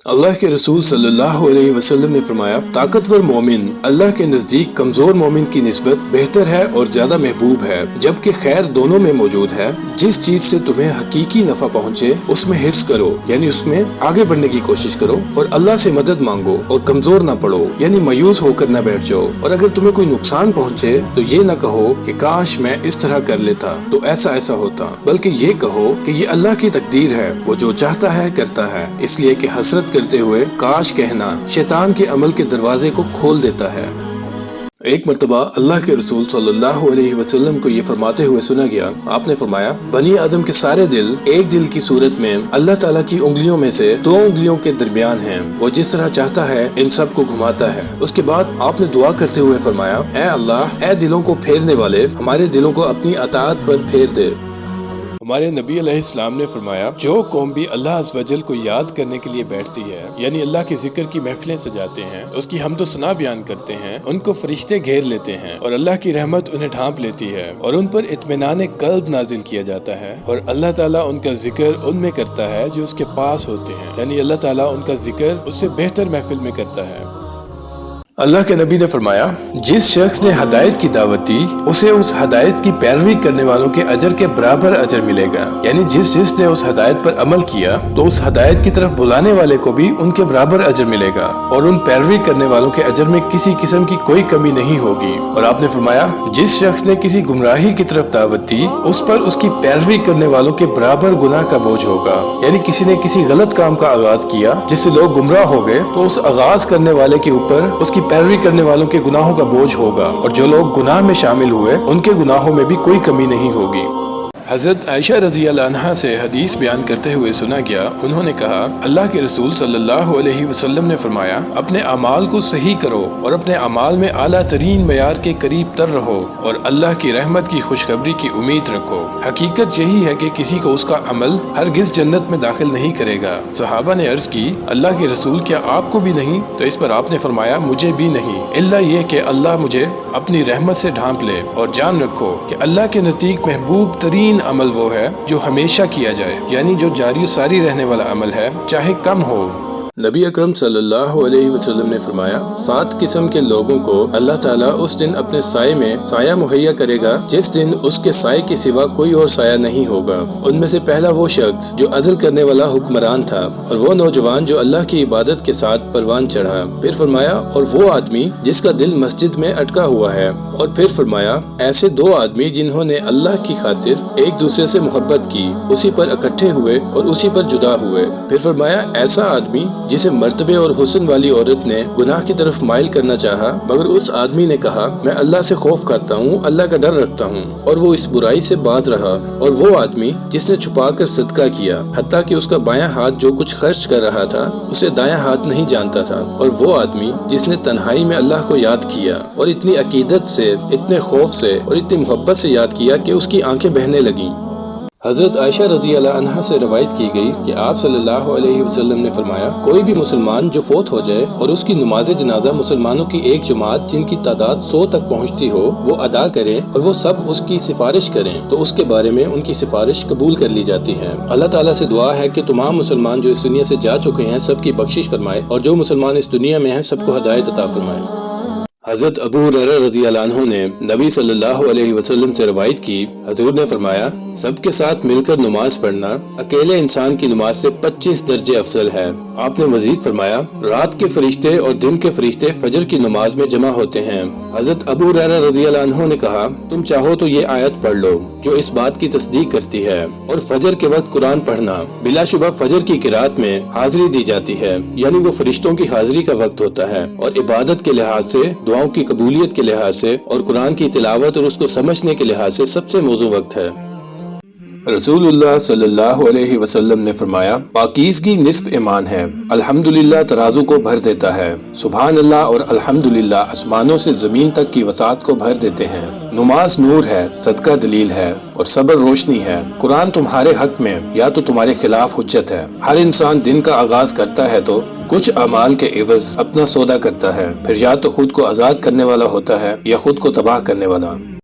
اللہ کے رسول صلی اللہ علیہ وسلم نے فرمایا، طاقتور مومن اللہ کے نزدیک کمزور مومن کی نسبت بہتر ہے اور زیادہ محبوب ہے، جبکہ خیر دونوں میں موجود ہے۔ جس چیز سے تمہیں حقیقی نفع پہنچے اس میں حرص کرو، یعنی اس میں آگے بڑھنے کی کوشش کرو، اور اللہ سے مدد مانگو اور کمزور نہ پڑو، یعنی مایوس ہو کر نہ بیٹھ جاؤ۔ اور اگر تمہیں کوئی نقصان پہنچے تو یہ نہ کہو کہ کاش میں اس طرح کر لیتا تو ایسا ہوتا، بلکہ یہ کہو کہ یہ اللہ کی تقدیر ہے، وہ جو چاہتا ہے کرتا ہے، اس لیے کہ حسرت کرتے ہوئے کاش کہنا شیطان کے عمل کے دروازے کو کھول دیتا ہے۔ ایک مرتبہ اللہ کے رسول صلی اللہ علیہ وسلم کو یہ فرماتے ہوئے سنا گیا، آپ نے فرمایا، بنی آدم کے سارے دل ایک دل کی صورت میں اللہ تعالیٰ کی انگلیوں میں سے 2 انگلیوں کے درمیان ہیں، وہ جس طرح چاہتا ہے ان سب کو گھماتا ہے۔ اس کے بعد آپ نے دعا کرتے ہوئے فرمایا، اے اللہ، اے دلوں کو پھیرنے والے، ہمارے دلوں کو اپنی اطاعت پر پھیر دے۔ ہمارے نبی علیہ السلام نے فرمایا، جو قوم بھی اللہ عز و جل کو یاد کرنے کے لیے بیٹھتی ہے، یعنی اللہ کے ذکر کی محفلیں سجاتے ہیں، اس کی حمد و ثنا بیان کرتے ہیں، ان کو فرشتے گھیر لیتے ہیں اور اللہ کی رحمت انہیں ڈھانپ لیتی ہے اور ان پر اطمینان قلب نازل کیا جاتا ہے، اور اللہ تعالیٰ ان کا ذکر ان میں کرتا ہے جو اس کے پاس ہوتے ہیں، یعنی اللہ تعالیٰ ان کا ذکر اس سے بہتر محفل میں کرتا ہے۔ اللہ کے نبی نے فرمایا، جس شخص نے ہدایت کی دعوت دی اسے اس ہدایت کی پیروی کرنے والوں کے اجر کے برابر اجر ملے گا، یعنی جس نے اس ہدایت پر عمل کیا تو اس ہدایت کی طرف بلانے والے کو بھی ان کے برابر اجر ملے گا، اور ان پیروی کرنے والوں کے اجر میں کسی قسم کی کوئی کمی نہیں ہوگی۔ اور آپ نے فرمایا، جس شخص نے کسی گمراہی کی طرف دعوت دی اس پر اس کی پیروی کرنے والوں کے برابر گناہ کا بوجھ ہوگا، یعنی کسی نے کسی غلط کام کا آغاز کیا جس سے لوگ گمراہ ہو گئے تو اس آغاز کرنے والے کے اوپر اس کی پیروی کرنے والوں کے گناہوں کا بوجھ ہوگا، اور جو لوگ گناہ میں شامل ہوئے ان کے گناہوں میں بھی کوئی کمی نہیں ہوگی۔ حضرت عائشہ رضی اللہ عنہا سے حدیث بیان کرتے ہوئے سنا گیا، انہوں نے کہا، اللہ کے رسول صلی اللہ علیہ وسلم نے فرمایا، اپنے اعمال کو صحیح کرو اور اپنے اعمال میں اعلیٰ ترین معیار کے قریب تر رہو، اور اللہ کی رحمت کی خوشخبری کی امید رکھو۔ حقیقت یہی ہے کہ کسی کو اس کا عمل ہرگز جنت میں داخل نہیں کرے گا۔ صحابہ نے عرض کی، اللہ کے رسول، کیا آپ کو بھی نہیں؟ تو اس پر آپ نے فرمایا، مجھے بھی نہیں، الا یہ کہ اللہ مجھے اپنی رحمت سے ڈھانپ لے، اور جان رکھو کہ اللہ کے نزدیک محبوب ترین عمل وہ ہے جو ہمیشہ کیا جائے، یعنی جو جاری و ساری رہنے والا عمل ہے، چاہے کم ہو۔ نبی اکرم صلی اللہ علیہ وسلم نے فرمایا، 7 قسم کے لوگوں کو اللہ تعالیٰ اس دن اپنے سائے میں سایہ مہیا کرے گا جس دن اس کے سائے کے سوا کوئی اور سایہ نہیں ہوگا۔ ان میں سے پہلا وہ شخص جو عدل کرنے والا حکمران تھا، اور وہ نوجوان جو اللہ کی عبادت کے ساتھ پروان چڑھا۔ پھر فرمایا، اور وہ آدمی جس کا دل مسجد میں اٹکا ہوا ہے۔ اور پھر فرمایا، ایسے 2 آدمی جنہوں نے اللہ کی خاطر ایک دوسرے سے محبت کی، اسی پر اکٹھے ہوئے اور اسی پر جدا ہوئے۔ پھر فرمایا، ایسا آدمی جسے مرتبے اور حسن والی عورت نے گناہ کی طرف مائل کرنا چاہا، مگر اس آدمی نے کہا، میں اللہ سے خوف کھاتا ہوں، اللہ کا ڈر رکھتا ہوں، اور وہ اس برائی سے باز رہا۔ اور وہ آدمی جس نے چھپا کر صدقہ کیا، حتیٰ کہ اس کا بایاں ہاتھ جو کچھ خرچ کر رہا تھا اسے دایاں ہاتھ نہیں جانتا تھا۔ اور وہ آدمی جس نے تنہائی میں اللہ کو یاد کیا، اور اتنی عقیدت سے، اتنے خوف سے اور اتنی محبت سے یاد کیا کہ اس کی آنکھیں بہنے لگیں۔ حضرت عائشہ رضی اللہ عنہا سے روایت کی گئی کہ آپ صلی اللہ علیہ وسلم نے فرمایا، کوئی بھی مسلمان جو فوت ہو جائے اور اس کی نماز جنازہ مسلمانوں کی ایک جماعت جن کی تعداد 100 تک پہنچتی ہو وہ ادا کرے، اور وہ سب اس کی سفارش کریں، تو اس کے بارے میں ان کی سفارش قبول کر لی جاتی ہے۔ اللہ تعالیٰ سے دعا ہے کہ تمام مسلمان جو اس دنیا سے جا چکے ہیں سب کی بخشش فرمائے، اور جو مسلمان اس دنیا میں ہیں سب کو ہدایت عطا فرمائے۔ حضرت ابو ہریرہ رضی اللہ عنہ نے نبی صلی اللہ علیہ وسلم سے روایت کی، حضور نے فرمایا، سب کے ساتھ مل کر نماز پڑھنا اکیلے انسان کی نماز سے 25 درجے افضل ہے۔ آپ نے مزید فرمایا، رات کے فرشتے اور دن کے فرشتے فجر کی نماز میں جمع ہوتے ہیں۔ حضرت ابو ہریرہ رضی اللہ عنہ نے کہا، تم چاہو تو یہ آیت پڑھ لو جو اس بات کی تصدیق کرتی ہے، اور فجر کے وقت قرآن پڑھنا، بلا شبہ فجر کی قرات میں حاضری دی جاتی ہے، یعنی وہ فرشتوں کی حاضری کا وقت ہوتا ہے، اور عبادت کے لحاظ سے، دعاؤں کی قبولیت کے لحاظ سے، اور قرآن کی تلاوت اور اس کو سمجھنے کے لحاظ سے سب سے موزوں وقت ہے۔ رسول اللہ صلی اللہ علیہ وسلم نے فرمایا، پاکیزگی نصف ایمان ہے۔ الحمدللہ ترازو کو بھر دیتا ہے، سبحان اللہ اور الحمدللہ آسمانوں سے زمین تک کی وسعت کو بھر دیتے ہیں۔ نماز نور ہے، صدقہ دلیل ہے، اور صبر روشنی ہے۔ قرآن تمہارے حق میں یا تو تمہارے خلاف حجت ہے۔ ہر انسان دن کا آغاز کرتا ہے تو کچھ اعمال کے عوض اپنا سودا کرتا ہے، پھر یا تو خود کو آزاد کرنے والا ہوتا ہے یا خود کو تباہ کرنے والا۔